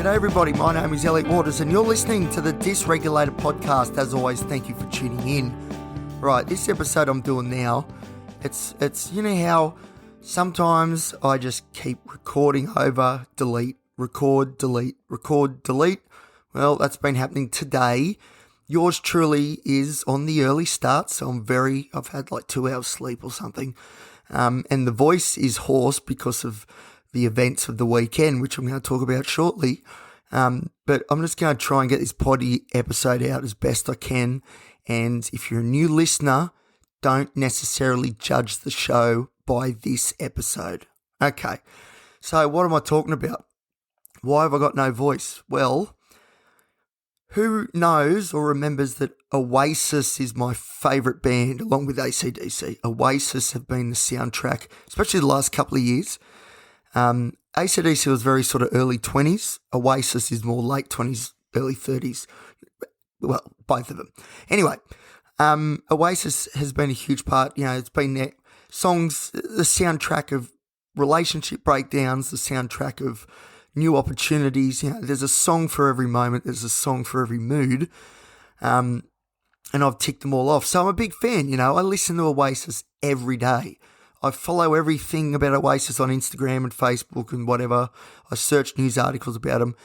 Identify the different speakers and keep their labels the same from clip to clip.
Speaker 1: G'day everybody, my name is Elliot Waters and you're listening to the Dysregulated Podcast. As always, thank you for tuning in. Right, this episode I'm doing now, it's you know how sometimes I just keep recording over, delete, record, delete, record, delete. Well, that's been happening today. Yours truly is on the early start, so I've had like 2 hours sleep or something. And the voice is hoarse because of the events of the weekend, which I'm going to talk about shortly. But I'm just going to try and get this poddy episode out as best I can. And if you're a new listener, don't necessarily judge the show by this episode. Okay, so what am I talking about? Why have I got no voice? Well, who knows or remembers that Oasis is my favourite band, along with AC/DC. Oasis have been the soundtrack, especially the last couple of years. AC/DC was very sort of early 20s. Oasis is more late 20s, early 30s. Well, both of them. Anyway, Oasis has been a huge part. You know, it's been their songs, the soundtrack of relationship breakdowns, the soundtrack of new opportunities. You know, there's a song for every moment. There's a song for every mood. And I've ticked them all off. So I'm a big fan, you know. I listen to Oasis every day. I follow everything about Oasis on Instagram and Facebook and whatever. I search news articles about them.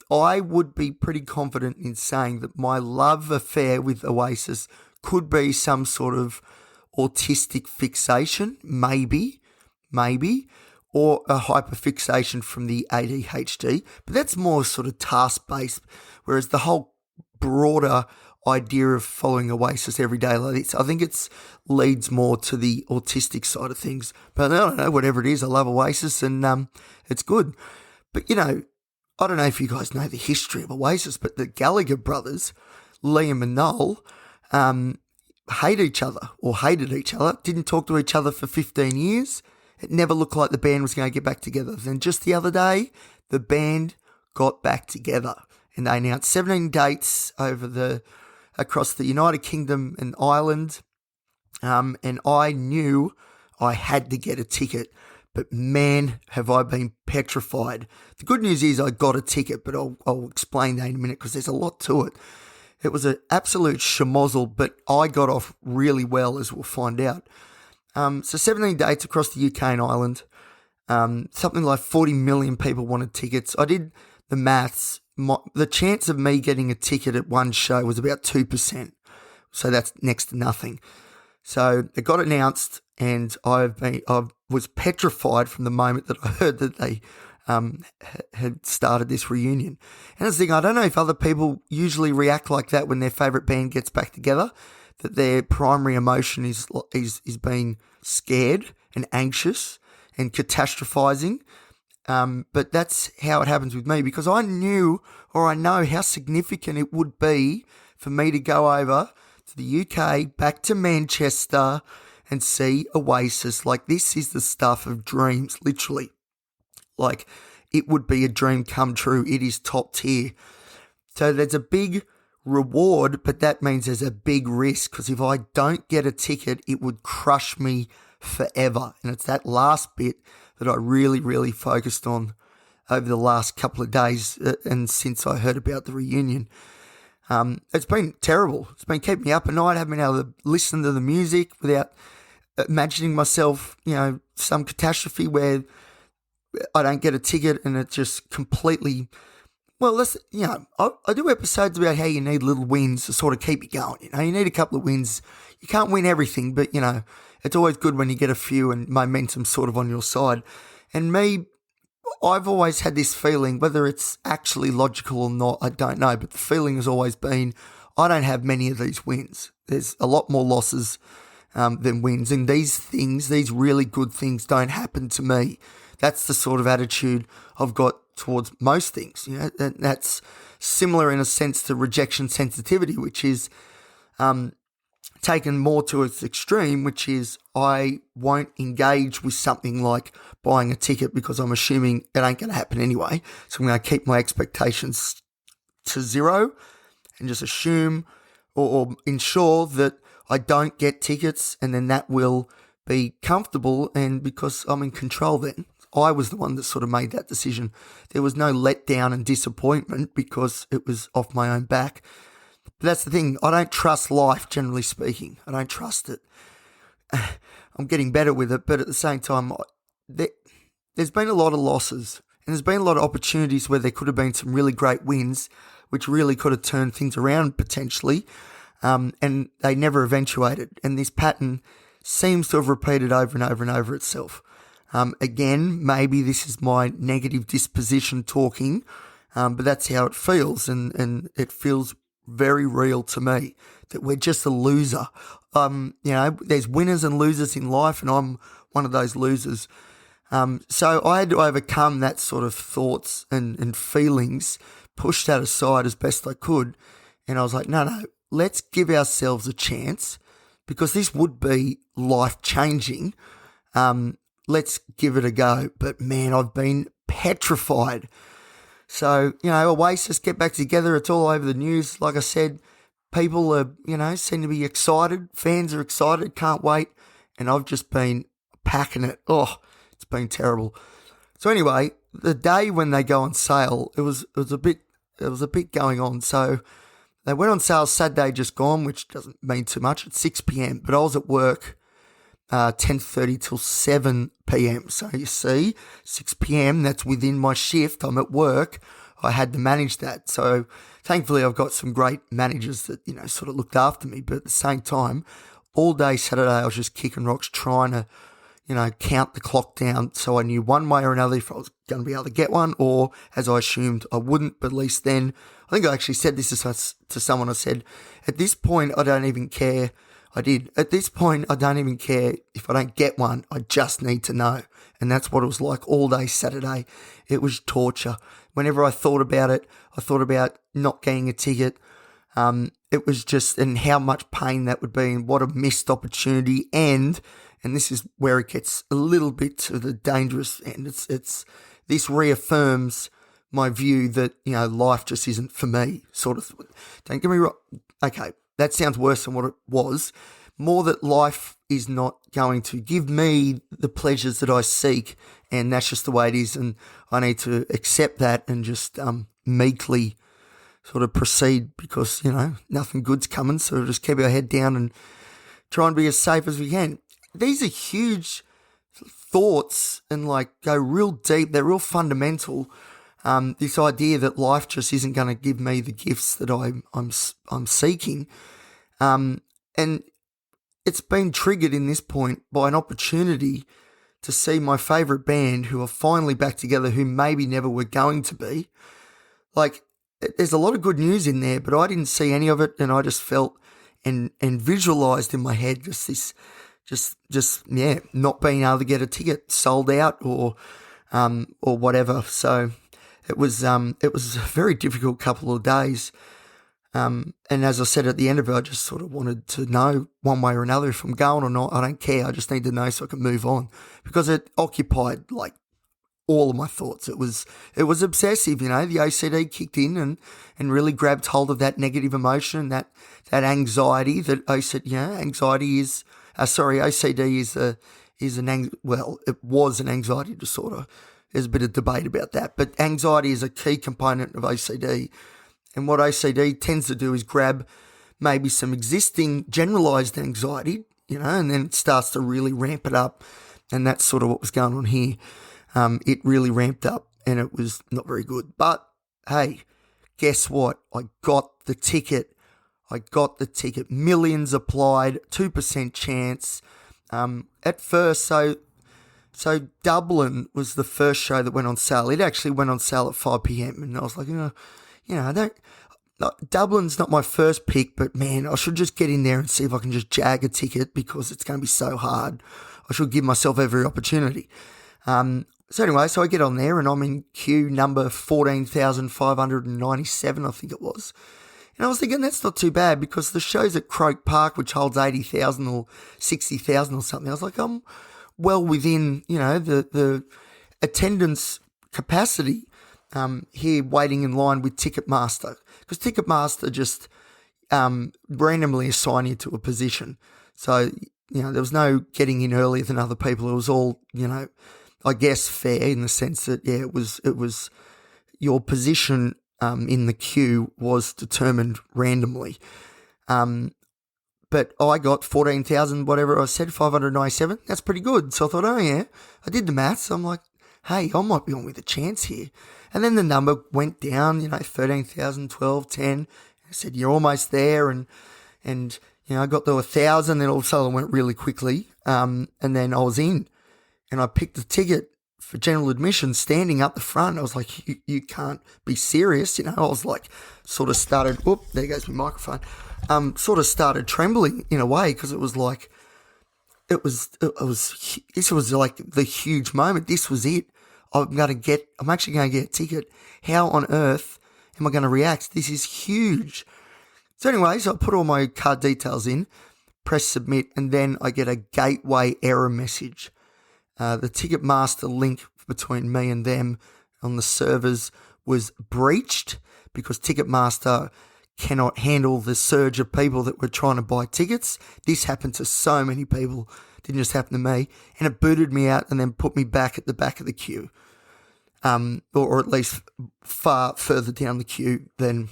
Speaker 1: I would be pretty confident in saying that my love affair with Oasis could be some sort of autistic fixation, maybe, or a hyperfixation from the ADHD. But that's more sort of task-based, whereas the whole broader idea of following Oasis every day like this, I think it leads more to the autistic side of things. But I don't know, whatever it is, I love Oasis and it's good. But, you know, I don't know if you guys know the history of Oasis, but the Gallagher brothers, Liam and Noel, hated each other, didn't talk to each other for 15 years. It never looked like the band was going to get back together. Then just the other day, the band got back together and they announced 17 dates across the United Kingdom and Ireland. And I knew I had to get a ticket, but man, have I been petrified. The good news is I got a ticket, but I'll explain that in a minute because there's a lot to it. It was an absolute schmozzle, but I got off really well, as we'll find out. So 17 dates across the UK and Ireland. Something like 40 million people wanted tickets. I did the maths. The chance of me getting a ticket at one show was about 2%. So that's next to nothing. So it got announced and I was petrified from the moment that I heard that they had started this reunion. And I was thinking, I don't know if other people usually react like that when their favourite band gets back together, that their primary emotion is being scared and anxious and catastrophizing. But that's how it happens with me, because I know how significant it would be for me to go over to the UK, back to Manchester and see Oasis. Like, this is the stuff of dreams, literally. Like, it would be a dream come true. It is top tier. So there's a big reward, but that means there's a big risk, because if I don't get a ticket, it would crush me forever. And it's that last bit that I really, really focused on over the last couple of days and since I heard about the reunion. It's been terrible. It's been keeping me up at night. I haven't been able to listen to the music without imagining myself, you know, some catastrophe where I don't get a ticket and it just completely... Well, I do episodes about how you need little wins to sort of keep you going. You know, you need a couple of wins. You can't win everything, but, you know, it's always good when you get a few and momentum's sort of on your side. And me, I've always had this feeling, whether it's actually logical or not, I don't know, but the feeling has always been, I don't have many of these wins. There's a lot more losses than wins. And these really good things don't happen to me. That's the sort of attitude I've got towards most things. You know, that's similar in a sense to rejection sensitivity, which is taken more to its extreme, which is I won't engage with something like buying a ticket because I'm assuming it ain't going to happen anyway. So I'm going to keep my expectations to zero and just assume or ensure that I don't get tickets, and then that will be comfortable, and because I'm in control then, I was the one that sort of made that decision. There was no letdown and disappointment because it was off my own back. But that's the thing. I don't trust life, generally speaking. I don't trust it. I'm getting better with it, but at the same time, there's been a lot of losses, and there's been a lot of opportunities where there could have been some really great wins, which really could have turned things around potentially, and they never eventuated. And this pattern seems to have repeated over and over and over itself. Again, maybe this is my negative disposition talking, but that's how it feels, and it feels very real to me that we're just a loser. There's winners and losers in life, and I'm one of those losers. So I had to overcome that sort of thoughts and feelings, push that aside as best I could. And I was like, no, let's give ourselves a chance because this would be life-changing. Let's give it a go. But man, I've been petrified. So, Oasis, get back together. It's all over the news. Like I said, people are, seem to be excited. Fans are excited, can't wait. And I've just been packing it. Oh, it's been terrible. So anyway, the day when they go on sale, it was a bit going on. So they went on sale Saturday just gone, which doesn't mean too much. It's 6 p.m. But I was at work 10:30 till 7 p.m. So you see, 6 p.m. that's within my shift. I'm at work. I had to manage that. So thankfully, I've got some great managers that sort of looked after me. But at the same time, all day Saturday, I was just kicking rocks, trying to count the clock down so I knew one way or another if I was going to be able to get one, or as I assumed I wouldn't. But at least then, I think I actually said this to someone. I said, at this point, I don't even care. I did. At this point, I don't even care if I don't get one. I just need to know. And that's what it was like all day Saturday. It was torture. Whenever I thought about it, I thought about not getting a ticket. It was just, and how much pain that would be, and what a missed opportunity. And this is where it gets a little bit to the dangerous end. This reaffirms my view that, life just isn't for me, sort of. Don't get me wrong. Okay, that sounds worse than what it was. More that life is not going to give me the pleasures that I seek, and that's just the way it is, and I need to accept that and just meekly sort of proceed because, nothing good's coming, so just keep our head down and try and be as safe as we can. These are huge thoughts and go real deep. They're real fundamental. This idea that life just isn't going to give me the gifts that I'm seeking. And it's been triggered in this point by an opportunity to see my favourite band, who are finally back together, who maybe never were going to be. There's a lot of good news in there, but I didn't see any of it, and I just felt and visualised in my head not being able to get a ticket, sold out or whatever. So it was a very difficult couple of days. And as I said at the end of it, I just sort of wanted to know one way or another if I'm going or not. I don't care. I just need to know so I can move on, because it occupied all of my thoughts. It was obsessive, the OCD kicked in and really grabbed hold of that negative emotion, that anxiety that OCD it was an anxiety disorder. There's a bit of debate about that, but anxiety is a key component of OCD. And what OCD tends to do is grab maybe some existing generalized anxiety, and then it starts to really ramp it up. And that's sort of what was going on here. It really ramped up, and it was not very good. But hey, guess what? I got the ticket. Millions applied, 2% chance. At first, so Dublin was the first show that went on sale. It actually went on sale at 5 p.m. And I was like, Dublin's not my first pick, but man, I should just get in there and see if I can just jag a ticket, because it's going to be so hard. I should give myself every opportunity. So anyway, so I get on there and I'm in queue number 14,597, I think it was. And I was thinking, that's not too bad, because the show's at Croke Park, which holds 80,000 or 60,000 or something. I was like, I'm well within, the attendance capacity here, waiting in line with Ticketmaster. Because Ticketmaster just randomly assign you to a position. So, there was no getting in earlier than other people. It was all, I guess, fair in the sense that, yeah, it was your position in the queue was determined randomly. But I got 14,000, whatever I said, 597. That's pretty good. So I thought, oh yeah, I did the maths. I'm like, hey, I might be on with a chance here. And then the number went down, 13,000, 12, 10. I said, you're almost there. And I got to 1,000, then all of a sudden it went really quickly. And then I was in and I picked the ticket for general admission standing up the front. I was like, you can't be serious. I was like, sort of started, whoop, there goes my microphone. Sort of started trembling in a way because it was like, this was like the huge moment. This was it. I'm actually going to get a ticket. How on earth am I going to react? This is huge. So anyways, I put all my card details in, press submit, and then I get a gateway error message. The Ticketmaster link between me and them on the servers was breached because Ticketmaster cannot handle the surge of people that were trying to buy tickets. This happened to so many people. It didn't just happen to me. And it booted me out and then put me back at the back of the queue. Or at least far further down the queue than,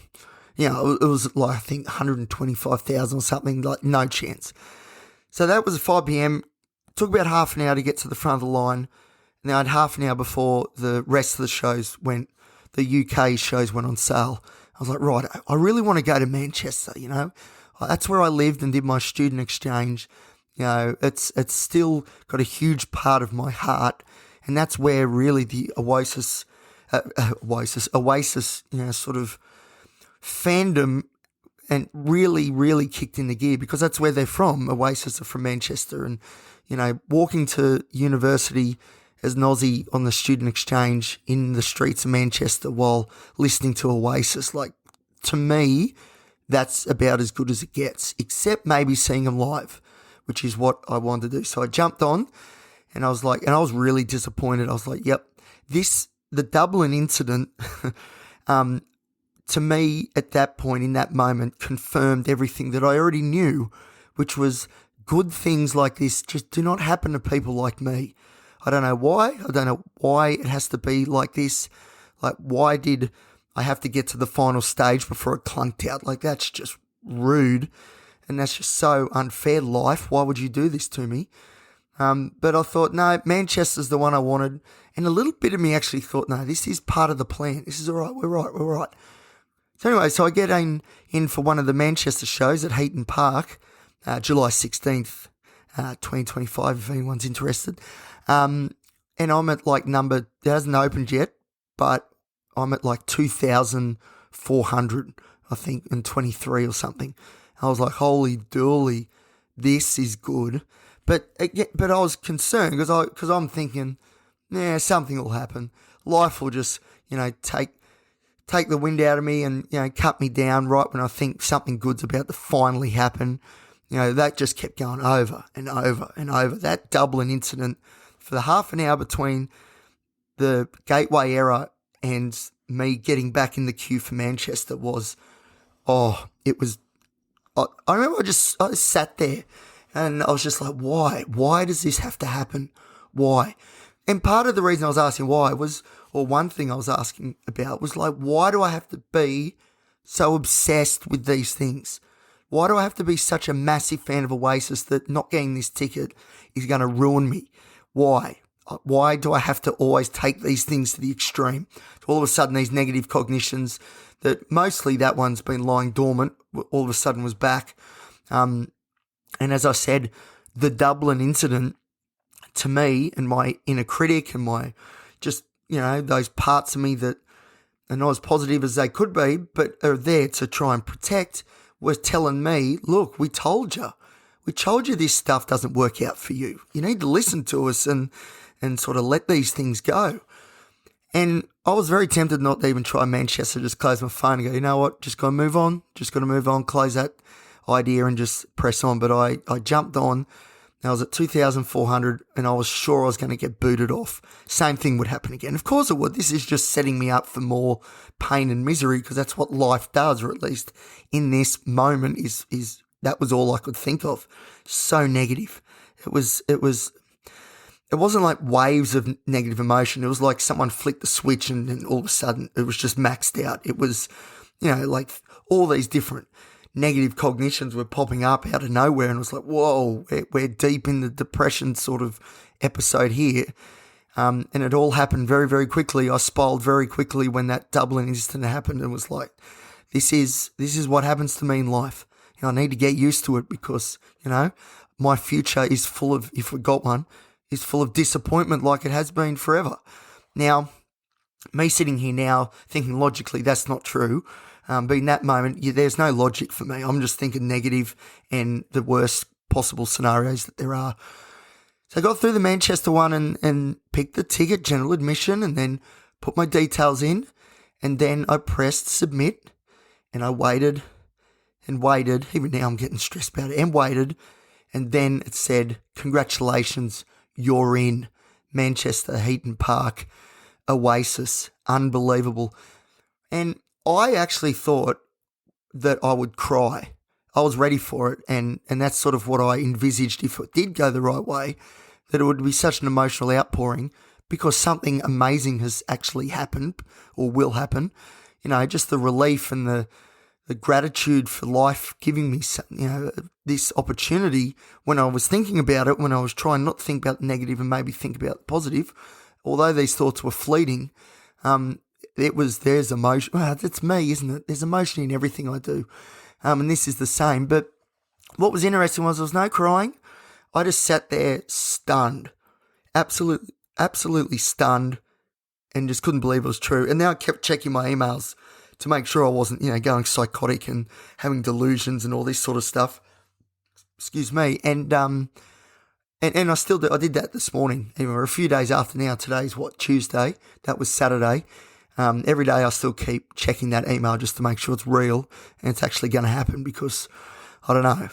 Speaker 1: it was like, I think 125,000 or something, like no chance. So that was at 5 p.m. Took about half an hour to get to the front of the line. And I had half an hour before the rest of the shows the UK shows went on sale. I was like, right, I really want to go to Manchester, That's where I lived and did my student exchange. It's still got a huge part of my heart. And that's where really the Oasis, sort of fandom and really, really kicked into gear because that's where they're from. Oasis are from Manchester. And, walking to university as an Aussie on the student exchange in the streets of Manchester while listening to Oasis, like, to me, that's about as good as it gets, except maybe seeing them live, which is what I wanted to do. So I jumped on and I was like, and I was really disappointed. I was like, yep, the Dublin incident, to me at that point, in that moment, confirmed everything that I already knew, which was good things like this just do not happen to people like me. I don't know why. I don't know why it has to be like this. Like, why did I have to get to the final stage before it clunked out? Like, that's just rude. And that's just so unfair. Life, why would you do this to me? But I thought, no, Manchester's the one I wanted. And a little bit of me actually thought, no, this is part of the plan. This is all right. We're right. So anyway, so I get in for one of the Manchester shows at Heaton Park, July 16th, 2025, if anyone's interested. And I'm at like it hasn't opened yet, but I'm at like 2,400, I think, and 23 or something. I was like, holy dooly, this is good. But I was concerned because I'm thinking, something will happen. Life will just, take the wind out of me and, cut me down right when I think something good's about to finally happen. That just kept going over and over and over. That Dublin incident for the half an hour between the gateway error and me getting back in the queue for Manchester was, it was, I remember I sat there and I was just like, why? Why does this have to happen? Why? And part of the reason I was asking why one thing I was asking about was like, why do I have to be so obsessed with these things? Why do I have to be such a massive fan of Oasis that not getting this ticket is going to ruin me? Why? Why do I have to always take these things to the extreme? All of a sudden, these negative cognitions that mostly that one's been lying dormant, all of a sudden was back. And as I said, the Dublin incident, to me and my inner critic and my just, those parts of me that are not as positive as they could be, but are there to try and protect, was telling me, look, we told you this stuff doesn't work out for you. You need to listen to us and sort of let these things go. And I was very tempted not to even try Manchester, just close my phone and go, you know what, just got to move on, close that idea and just press on. But I jumped on. I was at 2,400 and I was sure I was going to get booted off. Same thing would happen again. Of course it would. This is just setting me up for more pain and misery because that's what life does, or at least in this moment is that was all I could think of. So negative. It was it wasn't like waves of negative emotion. It was like someone flicked the switch and all of a sudden it was just maxed out. It was, like all these different negative cognitions were popping up out of nowhere, and it was like, whoa, we're deep in the depression sort of episode here. And it all happened very, very quickly. I spiraled very quickly when that Dublin incident happened, and was like, this is what happens to me in life. I need to get used to it because, my future is full of, if we got one, is full of disappointment like it has been forever. Now, me sitting here now thinking logically that's not true, but in that moment, there's no logic for me. I'm just thinking negative and the worst possible scenarios that there are. So I got through the Manchester one and picked the ticket, general admission, and then put my details in, and then I pressed submit, and I waited and waited. Even now I'm getting stressed about it, and waited, and then it said, congratulations, you're in. Manchester, Heaton Park, Oasis, unbelievable. And I actually thought that I would cry. I was ready for it, and that's sort of what I envisaged if it did go the right way, that it would be such an emotional outpouring because something amazing has actually happened or will happen. Just the relief and the gratitude for life giving me, this opportunity. When I was thinking about it, when I was trying not to think about the negative and maybe think about the positive, although these thoughts were fleeting, there's emotion. Well, that's me, isn't it? There's emotion in everything I do. And this is the same. But what was interesting was there was no crying. I just sat there stunned, absolutely stunned, and just couldn't believe it was true. And then I kept checking my emails to make sure I wasn't, going psychotic and having delusions and all this sort of stuff. Excuse me. And I still do. I did that this morning. Even we're a few days after now. Today's Tuesday. That was Saturday. Every day I still keep checking that email just to make sure it's real and it's actually going to happen, because I don't know.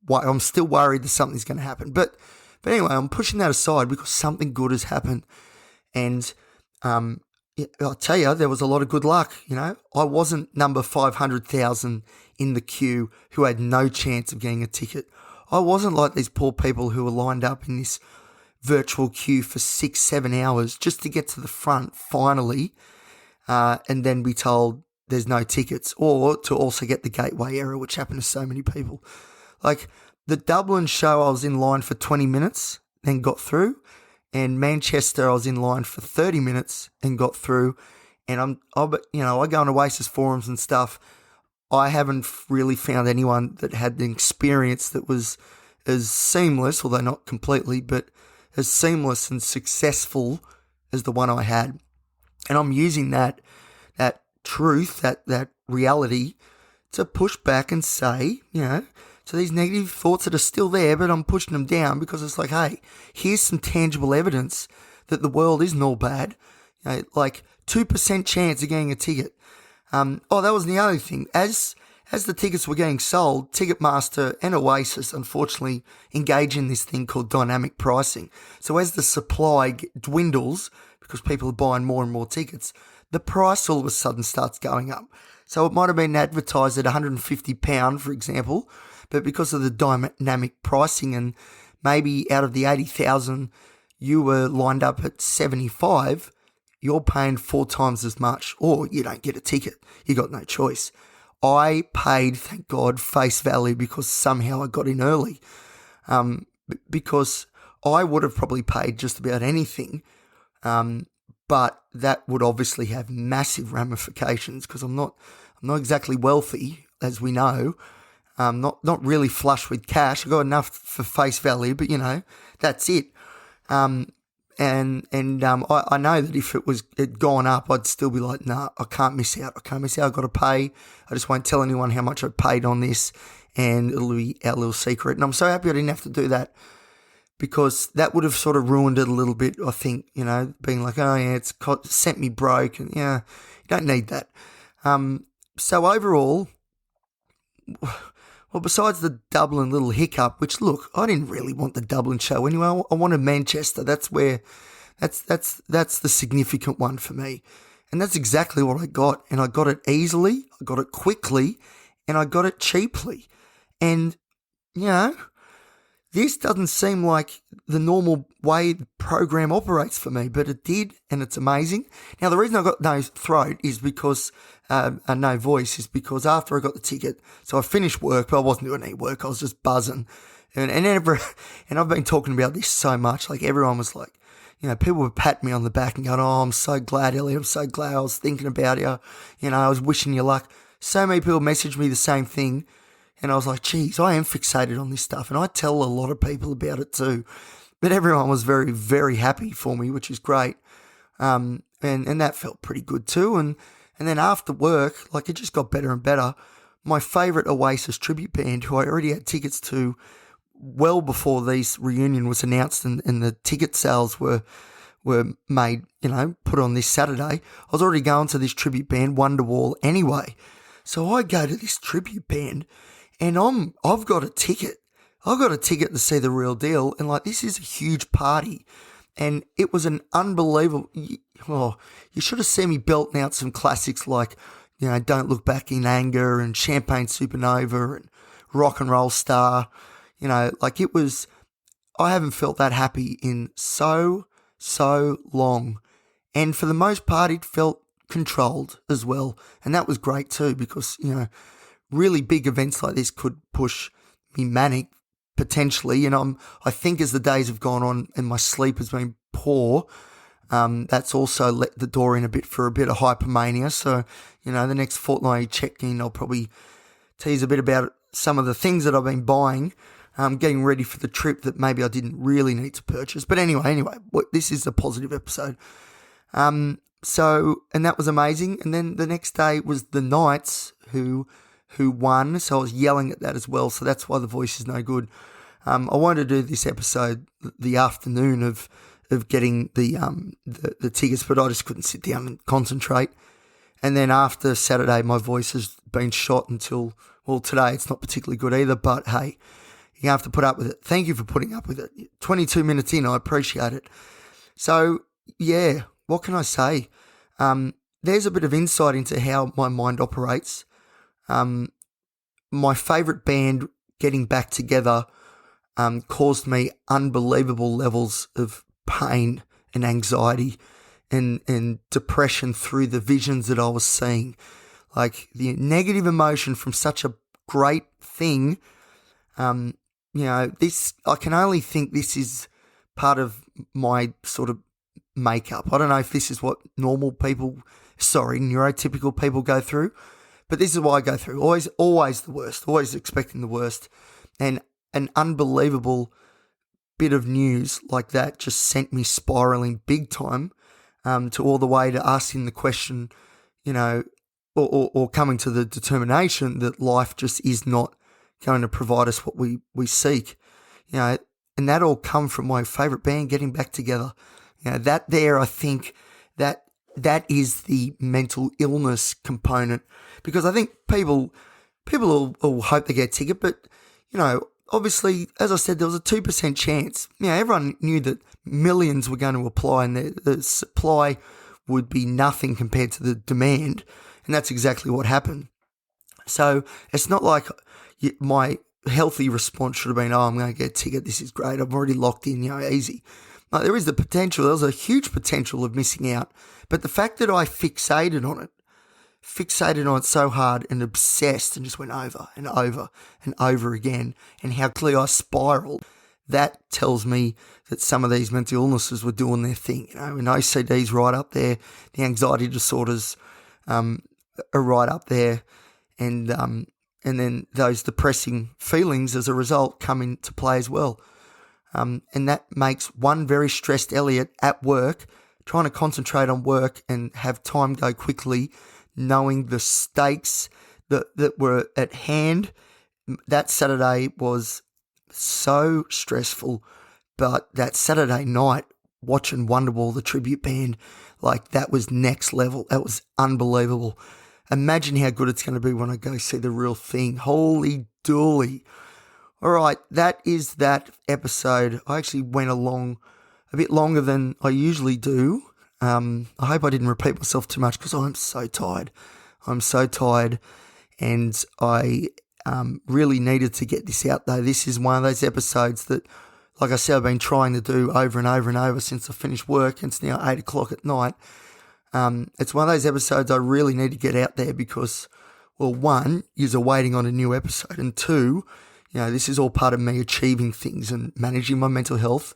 Speaker 1: I'm still worried that something's going to happen. But anyway, I'm pushing that aside because something good has happened. And I'll tell you, there was a lot of good luck. I wasn't number 500,000 in the queue who had no chance of getting a ticket. I wasn't like these poor people who were lined up in this virtual queue for 6-7 hours just to get to the front finally, and then be told there's no tickets, or to also get the gateway error, which happened to so many people. Like the Dublin show, I was in line for 20 minutes, then got through, and Manchester, I was in line for 30 minutes and got through. And I go on Oasis forums and stuff. I haven't really found anyone that had an experience that was as seamless, although not completely, but as seamless and successful as the one I had. And I'm using that truth, that reality, to push back and say, so these negative thoughts that are still there, but I'm pushing them down because it's like, hey, here's some tangible evidence that the world isn't all bad. Like 2% chance of getting a ticket. That was the other thing. As the tickets were getting sold, Ticketmaster and Oasis, unfortunately, engage in this thing called dynamic pricing. So as the supply dwindles, because people are buying more and more tickets, the price all of a sudden starts going up. So it might have been advertised at £150, for example, but because of the dynamic pricing, and maybe out of the 80,000 you were lined up at 75, you're paying 4 times as much, or you don't get a ticket. You got no choice. I paid, thank God, face value because somehow I got in early. Because I would have probably paid just about anything, but that would obviously have massive ramifications because I'm not exactly wealthy, as we know. Not really flush with cash. I got enough for face value, but that's it. I know that if it gone up, I'd still be like, nah, I can't miss out. I've got to pay. I just won't tell anyone how much I paid on this, and it'll be our little secret. And I'm so happy I didn't have to do that, because that would have sort of ruined it a little bit, I think, being like, oh yeah, it's sent me broke, and you don't need that. So overall, well, besides the Dublin little hiccup, which, look, I didn't really want the Dublin show anyway. I wanted Manchester. That's the significant one for me. And that's exactly what I got. And I got it easily, I got it quickly, and I got it cheaply. And, the this doesn't seem like the normal way the program operates for me, but it did, and it's amazing. Now, the reason I got no throat is because, no voice, is because after I got the ticket, so I finished work, but I wasn't doing any work, I was just buzzing. And I've been talking about this so much, like everyone was like, people were patting me on the back and going, oh, I'm so glad, Elliot, I'm so glad I was thinking about you. I was wishing you luck. So many people messaged me the same thing. And I was like, geez, I am fixated on this stuff. And I tell a lot of people about it too. But everyone was very, very happy for me, which is great. And that felt pretty good too. And then after work, like it just got better and better. My favourite Oasis tribute band, who I already had tickets to well before this reunion was announced and the ticket sales were made, put on this Saturday. I was already going to this tribute band, Wonderwall, anyway. So I go to this tribute band. And I've got a ticket. I've got a ticket to see the real deal. And like, this is a huge party. And it was an unbelievable, you should have seen me belting out some classics like, Don't Look Back in Anger and Champagne Supernova and Rock and Roll Star. Like it was, I haven't felt that happy in so long. And for the most part, it felt controlled as well. And that was great too, because, really big events like this could push me manic potentially. I think as the days have gone on and my sleep has been poor, that's also let the door in a bit for a bit of hypermania. So, the next fortnightly check-in, I'll probably tease a bit about some of the things that I've been buying, getting ready for the trip that maybe I didn't really need to purchase. But anyway, this is a positive episode. And that was amazing. And then the next day was the Knights who won, so I was yelling at that as well, so that's why the voice is no good. I wanted to do this episode the afternoon of getting the tickets, but I just couldn't sit down and concentrate. And then after Saturday, my voice has been shot until, today it's not particularly good either, but hey, you have to put up with it. Thank you for putting up with it. 22 minutes in, I appreciate it. So, yeah, what can I say? There's a bit of insight into how my mind operates. My favourite band getting back together caused me unbelievable levels of pain and anxiety and depression through the visions that I was seeing. Like the negative emotion from such a great thing, this, I can only think this is part of my sort of makeup. I don't know if this is what neurotypical people go through. But this is what I go through. Always the worst. Always expecting the worst. And an unbelievable bit of news like that just sent me spiraling big time, to all the way to asking the question, or coming to the determination that life just is not going to provide us what we seek. And that all come from my favourite band getting back together. That there, I think that is the mental illness component, because I think people will hope they get a ticket, but, obviously, as I said, there was a 2% chance. Everyone knew that millions were going to apply and the supply would be nothing compared to the demand, and that's exactly what happened. So it's not like my healthy response should have been, I'm going to get a ticket, this is great, I'm already locked in, easy. Like, there is the potential, there was a huge potential of missing out, but the fact that I fixated on it so hard and obsessed and just went over and over and over again, and how clearly I spiraled, that tells me that some of these mental illnesses were doing their thing. And OCD's right up there, the anxiety disorders are right up there, and then those depressing feelings as a result come into play as well. And that makes one very stressed Elliot at work, trying to concentrate on work and have time go quickly, knowing the stakes that were at hand. That Saturday was so stressful, but that Saturday night, watching Wonderwall, the tribute band, like that was next level. That was unbelievable. Imagine how good it's going to be when I go see the real thing. Holy dooly. All right, that is that episode. I actually went along a bit longer than I usually do. I hope I didn't repeat myself too much because I'm so tired. And I Really needed to get this out though. This is one of those episodes that, like I said, I've been trying to do over and over and over since I finished work. It's now 8 o'clock at night. It's one of those episodes I really need to get out there because, well, one, you're waiting on a new episode, and two, this is all part of me achieving things and managing my mental health.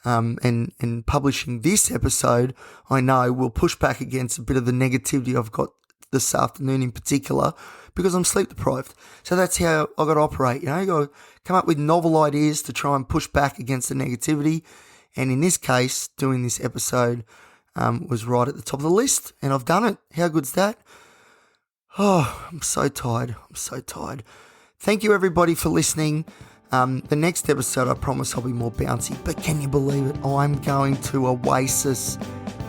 Speaker 1: And publishing this episode, I know, will push back against a bit of the negativity I've got this afternoon in particular because I'm sleep deprived. So that's how I got to operate. You got to come up with novel ideas to try and push back against the negativity. And in this case, doing this episode was right at the top of the list, and I've done it. How good's that? Oh, I'm so tired. Thank you, everybody, for listening. The next episode, I promise I'll be more bouncy, but can you believe it? I'm going to Oasis.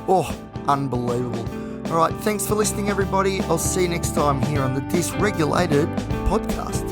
Speaker 1: Oh, unbelievable. All right, thanks for listening, everybody. I'll see you next time here on the Dysregulated Podcast.